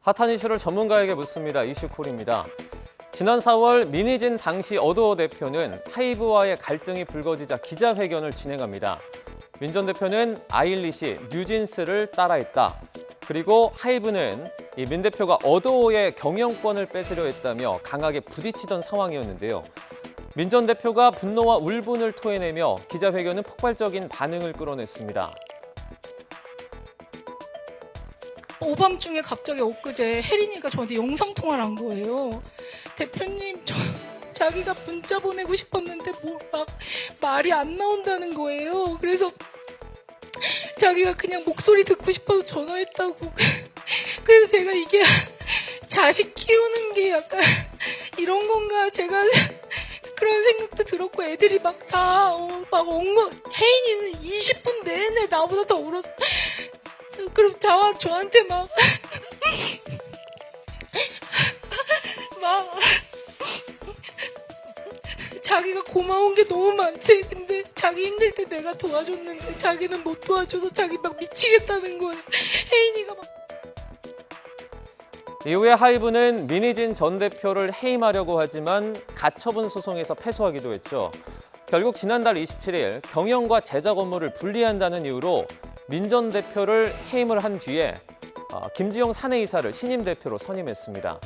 핫한 이슈를 전문가에게 묻습니다. 이슈콜입니다. 지난 4월 민희진 당시 어도어 대표는 하이브와의 갈등이 불거지자 기자회견을 진행합니다. 민 전 대표는 아일릿이 뉴진스를 따라했다. 그리고 하이브는 이 민 대표가 어도어의 경영권을 뺏으려 했다며 강하게 부딪히던 상황이었는데요. 민 전 대표가 분노와 울분을 토해내며 기자회견은 폭발적인 반응을 끌어냈습니다. 오밤중에 갑자기 엊그제 혜린이가 저한테 영상통화를 한 거예요. 대표님, 자기가 문자 보내고 싶었는데 막 말이 안 나온다는 거예요. 그래서 자기가 그냥 목소리 듣고 싶어서 전화했다고. 그래서 제가 이게 자식 키우는 게 약간 이런 건가 제가 그런 생각도 들었고, 애들이 막 다 막 엉엉, 혜인이는 20분 내내 나보다 더 울어서 그럼 저한테 막 자기가 고마운 게 너무 많지. 근데 자기 힘들 때 내가 도와줬는데 자기는 못 도와줘서 자기 막 미치겠다는 거예요. 혜인이가 막. 이후에 하이브는 민희진 전 대표를 해임하려고 하지만 가처분 소송에서 패소하기도 했죠. 결국 지난달 27일 경영과 제작 업무를 분리한다는 이유로 민 전 대표를 해임을 한 뒤에 김지영 사내이사를 신임 대표로 선임했습니다.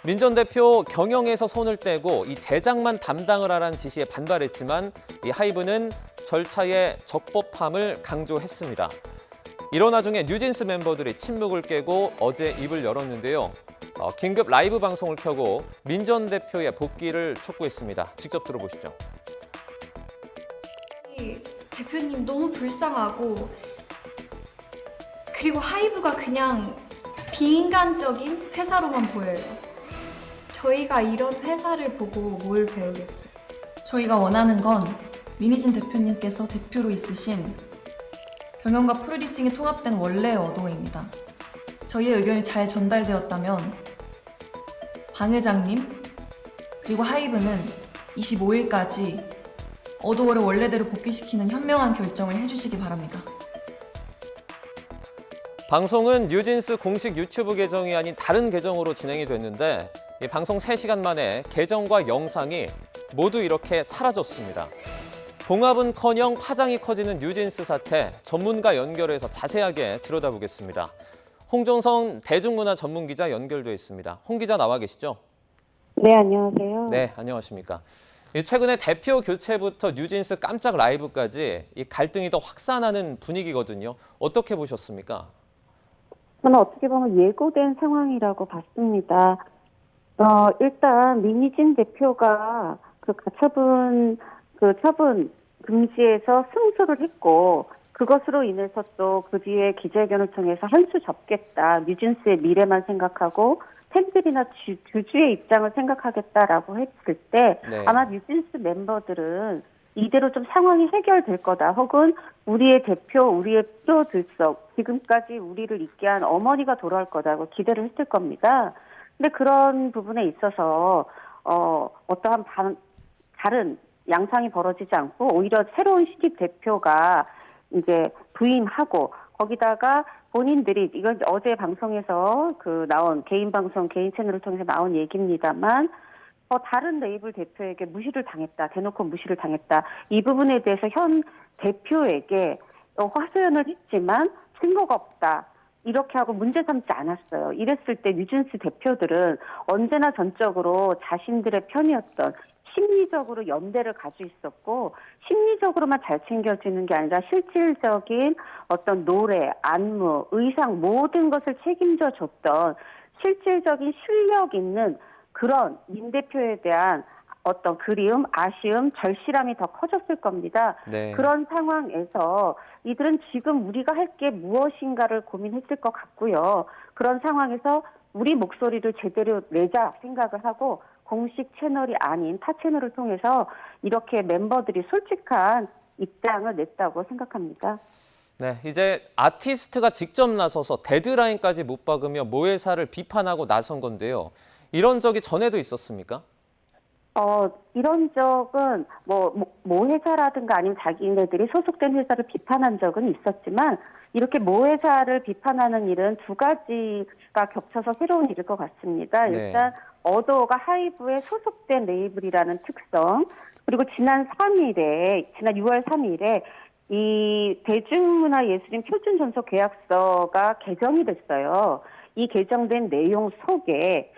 민 전 대표 경영에서 손을 떼고 이 제작만 담당을 하라는 지시에 반발했지만 이 하이브는 절차의 적법함을 강조했습니다. 이런 와중에 뉴진스 멤버들이 침묵을 깨고 어제 입을 열었는데요. 긴급 라이브 방송을 켜고 민 전 대표의 복귀를 촉구했습니다. 직접 들어보시죠. 대표님 너무 불쌍하고, 그리고 하이브가 그냥 비인간적인 회사로만 보여요. 저희가 이런 회사를 보고 뭘 배우겠어요? 저희가 원하는 건 민희진 대표님께서 대표로 있으신 경영과 프로듀싱이 통합된 원래의 어도어입니다. 저희의 의견이 잘 전달되었다면 방 회장님 그리고 하이브는 25일까지 어도어를 원래대로 복귀시키는 현명한 결정을 해주시기 바랍니다. 방송은 뉴진스 공식 유튜브 계정이 아닌 다른 계정으로 진행이 됐는데 이 방송 3시간 만에 계정과 영상이 모두 이렇게 사라졌습니다. 봉합은커녕 파장이 커지는 뉴진스 사태, 전문가 연결해서 자세하게 들여다보겠습니다. 홍종성 대중문화 전문기자 연결돼 있습니다. 홍 기자 나와 계시죠? 네, 안녕하세요. 네, 안녕하십니까. 최근에 대표 교체부터 뉴진스 깜짝 라이브까지 이 갈등이 더 확산하는 분위기거든요. 어떻게 보셨습니까? 저는 어떻게 보면 예고된 상황이라고 봤습니다. 일단 민희진 대표가 그 가처분 처분 금지에서 승소를 했고, 그것으로 인해서 또 그 뒤에 기자회견을 통해서 한 수 접겠다, 뉴진스의 미래만 생각하고 팬들이나 주주의 입장을 생각하겠다라고 했을 때 네. 아마 뉴진스 멤버들은 이대로 좀 상황이 해결될 거다, 혹은 우리의 대표, 우리의 프로듀서, 지금까지 우리를 있게 한 어머니가 돌아올 거다고 기대를 했을 겁니다. 근데 그런 부분에 있어서 어떠한 다른 양상이 벌어지지 않고 오히려 새로운 신입 대표가 이제 부임하고, 거기다가 본인들이, 이건 어제 방송에서 나온 개인 방송, 개인 채널을 통해서 나온 얘기입니다만, 다른 레이블 대표에게 무시를 당했다, 대놓고 무시를 당했다. 이 부분에 대해서 현 대표에게 화소연을 했지만 증거가 없다, 이렇게 하고 문제 삼지 않았어요. 이랬을 때 뉴진스 대표들은 언제나 전적으로 자신들의 편이었던, 심리적으로 연대를 가지고 있었고, 심리적으로만 잘 챙겨주는 게 아니라 실질적인 어떤 노래, 안무, 의상 모든 것을 책임져 줬던 실질적인 실력 있는 그런 민 대표에 대한 어떤 그리움, 아쉬움, 절실함이 더 커졌을 겁니다. 네. 그런 상황에서 이들은 지금 우리가 할 게 무엇인가를 고민했을 것 같고요. 그런 상황에서 우리 목소리를 제대로 내자 생각을 하고, 공식 채널이 아닌 타 채널을 통해서 이렇게 멤버들이 솔직한 입장을 냈다고 생각합니다. 네, 이제 아티스트가 직접 나서서 데드라인까지 못 박으며 모회사를 비판하고 나선 건데요. 이런 적이 전에도 있었습니까? 이런 적은 모 회사라든가 아니면 자기네들이 소속된 회사를 비판한 적은 있었지만 이렇게 모 회사를 비판하는 일은 두 가지가 겹쳐서 새로운 일일 것 같습니다. 네. 일단 어도어가 하이브에 소속된 레이블이라는 특성, 그리고 지난 6월 3일에 이 대중문화예술인 표준전속 계약서가 개정이 됐어요. 이 개정된 내용 속에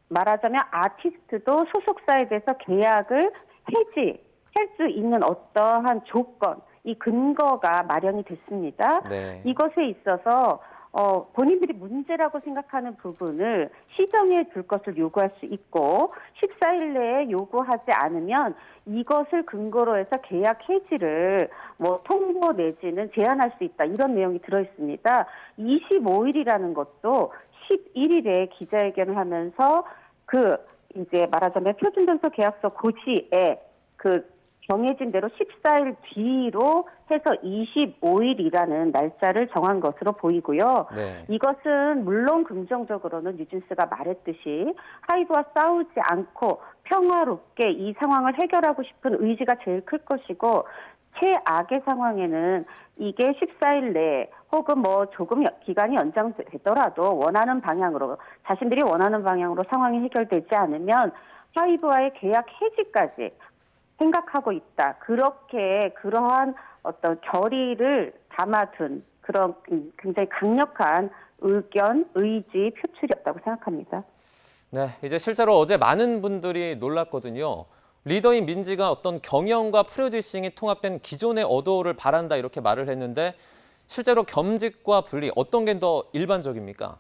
말하자면 아티스트도 소속사에 대해서 계약을 해지할 수 있는 어떠한 조건, 이 근거가 마련이 됐습니다. 네. 이것에 있어서 본인들이 문제라고 생각하는 부분을 시정해 줄 것을 요구할 수 있고 14일 내에 요구하지 않으면 이것을 근거로 해서 계약 해지를 통보 내지는 제한할 수 있다. 이런 내용이 들어 있습니다. 25일이라는 것도 11일에 기자회견을 하면서 이제 말하자면 표준전속 계약서 고시에 정해진 대로 14일 뒤로 해서 25일이라는 날짜를 정한 것으로 보이고요. 네. 이것은 물론 긍정적으로는 뉴진스가 말했듯이 하이브와 싸우지 않고 평화롭게 이 상황을 해결하고 싶은 의지가 제일 클 것이고 최악의 상황에는 이게 14일 내에 혹은 조금 기간이 연장되더라도 자신들이 원하는 방향으로 상황이 해결되지 않으면 하이브와의 계약 해지까지 생각하고 있다. 그러한 어떤 결의를 담아둔 그런 굉장히 강력한 의지 표출이었다고 생각합니다. 네, 이제 실제로 어제 많은 분들이 놀랐거든요. 리더인 민지가 어떤 경영과 프로듀싱이 통합된 기존의 어도어를 바란다 이렇게 말을 했는데 실제로 겸직과 분리 어떤 게 더 일반적입니까?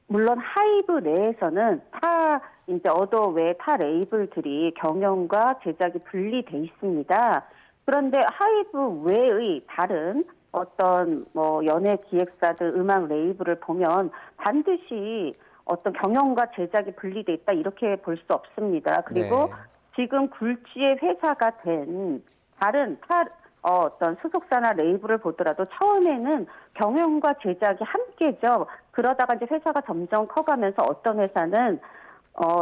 물론 하이브 내에서는 이제 어도어 외 타 레이블들이 경영과 제작이 분리돼 있습니다. 그런데 하이브 외의 다른 어떤 연예 기획사들 음악 레이블을 보면 반드시 어떤 경영과 제작이 분리돼 있다 이렇게 볼 수 없습니다. 그리고 네. 지금 굴지의 회사가 된 다른 어떤 소속사나 레이블을 보더라도 처음에는 경영과 제작이 함께죠. 그러다가 이제 회사가 점점 커가면서 어떤 회사는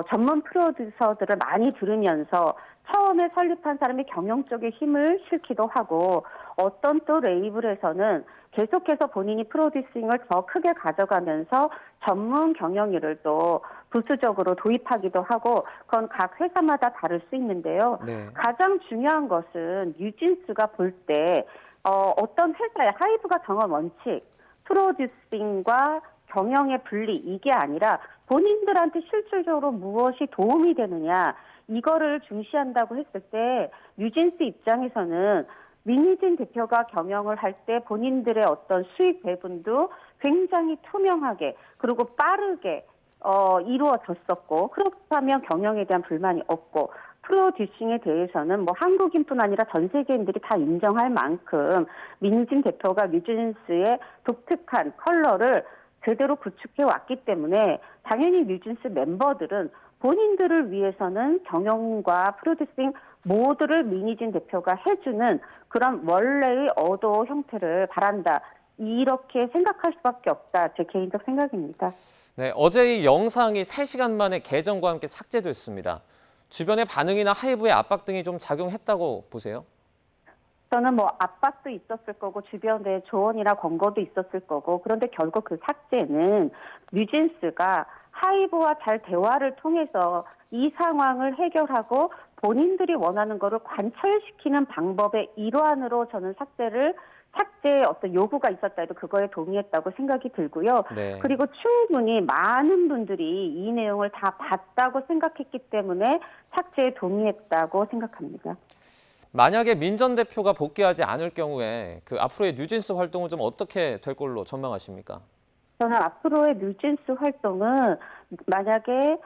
전문 프로듀서들을 많이 들으면서 처음에 설립한 사람이 경영 쪽에 힘을 실기도 하고 어떤 또 레이블에서는 계속해서 본인이 프로듀싱을 더 크게 가져가면서 전문 경영일을 또 부수적으로 도입하기도 하고 그건 각 회사마다 다를 수 있는데요. 네. 가장 중요한 것은 뉴진스가 볼 때 어떤 회사의 하이브가 정한 원칙, 프로듀싱과 경영의 분리 이게 아니라 본인들한테 실질적으로 무엇이 도움이 되느냐 이거를 중시한다고 했을 때 뉴진스 입장에서는 민희진 대표가 경영을 할 때 본인들의 어떤 수익 배분도 굉장히 투명하게 그리고 빠르게 이루어졌었고 그렇다면 경영에 대한 불만이 없고 프로듀싱에 대해서는 한국인뿐 아니라 전 세계인들이 다 인정할 만큼 민희진 대표가 뉴진스의 독특한 컬러를 제대로 구축해 왔기 때문에 당연히 뉴진스 멤버들은 본인들을 위해서는 경영과 프로듀싱 모두를 민희진 대표가 해주는 그런 원래의 어도 형태를 바란다. 이렇게 생각할 수밖에 없다. 제 개인적 생각입니다. 네, 어제 이 영상이 3시간 만에 계정과 함께 삭제됐습니다. 주변의 반응이나 하이브의 압박 등이 좀 작용했다고 보세요? 저는 압박도 있었을 거고 주변에 조언이나 권고도 있었을 거고 그런데 결국 그 삭제는 뉴진스가 하이브와 잘 대화를 통해서 이 상황을 해결하고 본인들이 원하는 거를 관철시키는 방법의 일환으로 저는 삭제의 어떤 요구가 있었다 해도 그거에 동의했다고 생각이 들고요. 네. 그리고 충분히 많은 분들이 이 내용을 다 봤다고 생각했기 때문에 삭제에 동의했다고 생각합니다. 만약에 민 전 대표가 복귀하지 않을 경우에 앞으로의 뉴진스 활동은 좀 어떻게 될 걸로 전망하십니까? 저는 앞으로의 뉴진스 활동은 만약에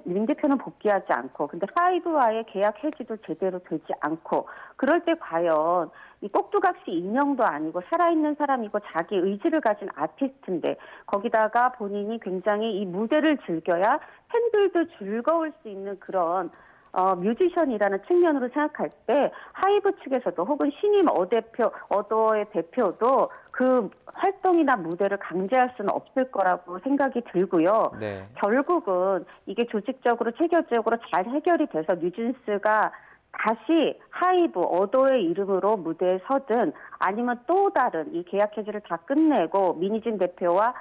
민 대표는 복귀하지 않고 근데 하이브와의 계약 해지도 제대로 되지 않고 그럴 때 과연 이 꼭두각시 인형도 아니고 살아있는 사람이고 자기 의지를 가진 아티스트인데 거기다가 본인이 굉장히 이 무대를 즐겨야 팬들도 즐거울 수 있는 그런 뮤지션이라는 측면으로 생각할 때 하이브 측에서도 혹은 신임 어더의 대표도 그 활동이나 무대를 강제할 수는 없을 거라고 생각이 들고요. 네. 결국은 이게 조직적으로 체계적으로 잘 해결이 돼서 뉴진스가 다시 하이브 어도의 이름으로 무대에 서든 아니면 또 다른 이 계약 해지를 다 끝내고 민희진 대표와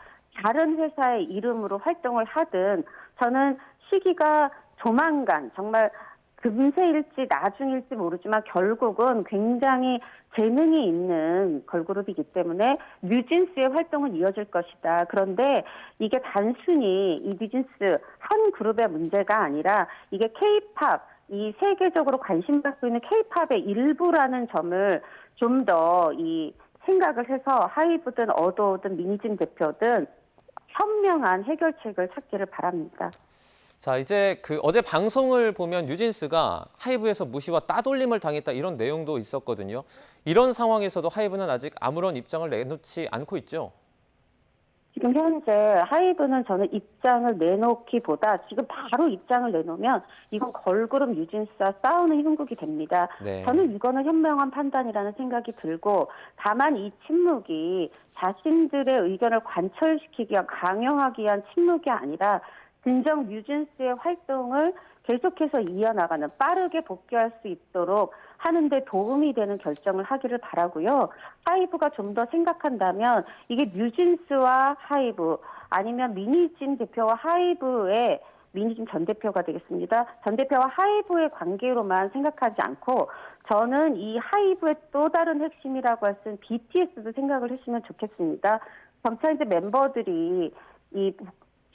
다른 회사의 이름으로 활동을 하든 저는 시기가 조만간 정말 금세일지 나중일지 모르지만 결국은 굉장히 재능이 있는 걸그룹이기 때문에 뉴진스의 활동은 이어질 것이다. 그런데 이게 단순히 이 뉴진스 한 그룹의 문제가 아니라 이게 K-팝, 이 세계적으로 관심 갖고 있는 K-팝의 일부라는 점을 좀 더 이 생각을 해서 하이브든 어도든 민희진 대표든 현명한 해결책을 찾기를 바랍니다. 자, 이제 어제 방송을 보면 뉴진스가 하이브에서 무시와 따돌림을 당했다 이런 내용도 있었거든요. 이런 상황에서도 하이브는 아직 아무런 입장을 내놓지 않고 있죠. 지금 현재 하이브는 저는 입장을 내놓기보다 지금 바로 입장을 내놓으면 이건 걸그룹 뉴진스와 싸우는 형국이 됩니다. 네. 저는 이거는 현명한 판단이라는 생각이 들고 다만 이 침묵이 자신들의 의견을 관철시키기 위한 강요하기 위한 침묵이 아니라 진정 뉴진스의 활동을 계속해서 이어나가는 빠르게 복귀할 수 있도록 하는 데 도움이 되는 결정을 하기를 바라고요. 하이브가 좀 더 생각한다면 이게 뉴진스와 하이브 아니면 민희진 대표와 하이브의 민희진 전 대표가 되겠습니다. 전 대표와 하이브의 관계로만 생각하지 않고 저는 이 하이브의 또 다른 핵심이라고 할 수 있는 BTS도 생각을 했으면 좋겠습니다. 점차 이제 멤버들이 이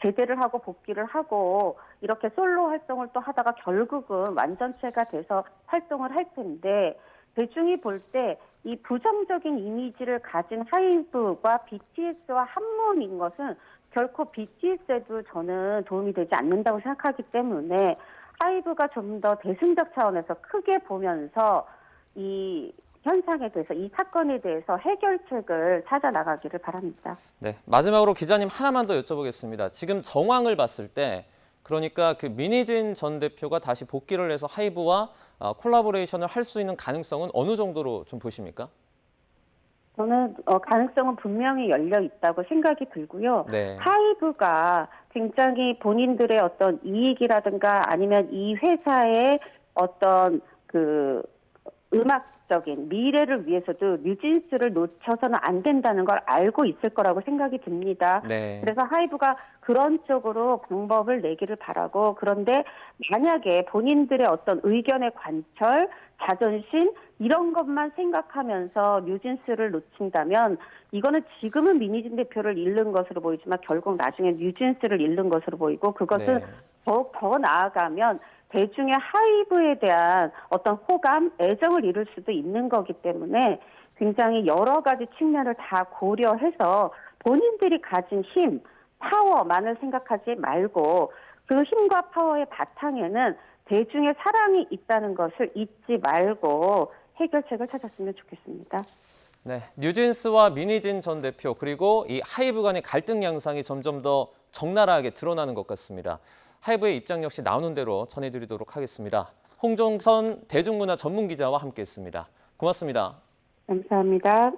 제대를 하고 복귀를 하고 이렇게 솔로 활동을 또 하다가 결국은 완전체가 돼서 활동을 할 텐데 대중이 볼 때 이 부정적인 이미지를 가진 하이브와 BTS와 한 몸인 것은 결코 BTS에도 저는 도움이 되지 않는다고 생각하기 때문에 하이브가 좀 더 대승적 차원에서 크게 보면서 이 현상에 대해서 이 사건에 대해서 해결책을 찾아 나가기를 바랍니다. 네, 마지막으로 기자님 하나만 더 여쭤보겠습니다. 지금 정황을 봤을 때 그러니까 민희진 전 대표가 다시 복귀를 해서 하이브와 콜라보레이션을 할 수 있는 가능성은 어느 정도로 좀 보십니까? 저는 가능성은 분명히 열려 있다고 생각이 들고요. 네. 하이브가 굉장히 본인들의 어떤 이익이라든가 아니면 이 회사의 어떤 음악적인 미래를 위해서도 뉴진스를 놓쳐서는 안 된다는 걸 알고 있을 거라고 생각이 듭니다. 네. 그래서 하이브가 그런 쪽으로 방법을 내기를 바라고 그런데 만약에 본인들의 어떤 의견의 관철, 자존심 이런 것만 생각하면서 뉴진스를 놓친다면 이거는 지금은 민희진 대표를 잃는 것으로 보이지만 결국 나중에 뉴진스를 잃는 것으로 보이고 그것은 네. 더욱 더 나아가면 대중의 하이브에 대한 어떤 호감, 애정을 잃을 수도 있는 거기 때문에 굉장히 여러 가지 측면을 다 고려해서 본인들이 가진 힘, 파워만을 생각하지 말고 그 힘과 파워의 바탕에는 대중의 사랑이 있다는 것을 잊지 말고 해결책을 찾았으면 좋겠습니다. 네, 뉴진스와 민희진 전 대표 그리고 이 하이브 간의 갈등 양상이 점점 더 적나라하게 드러나는 것 같습니다. 하이브의 입장 역시 나오는 대로 전해드리도록 하겠습니다. 홍종선 대중문화 전문기자와 함께했습니다. 고맙습니다. 감사합니다.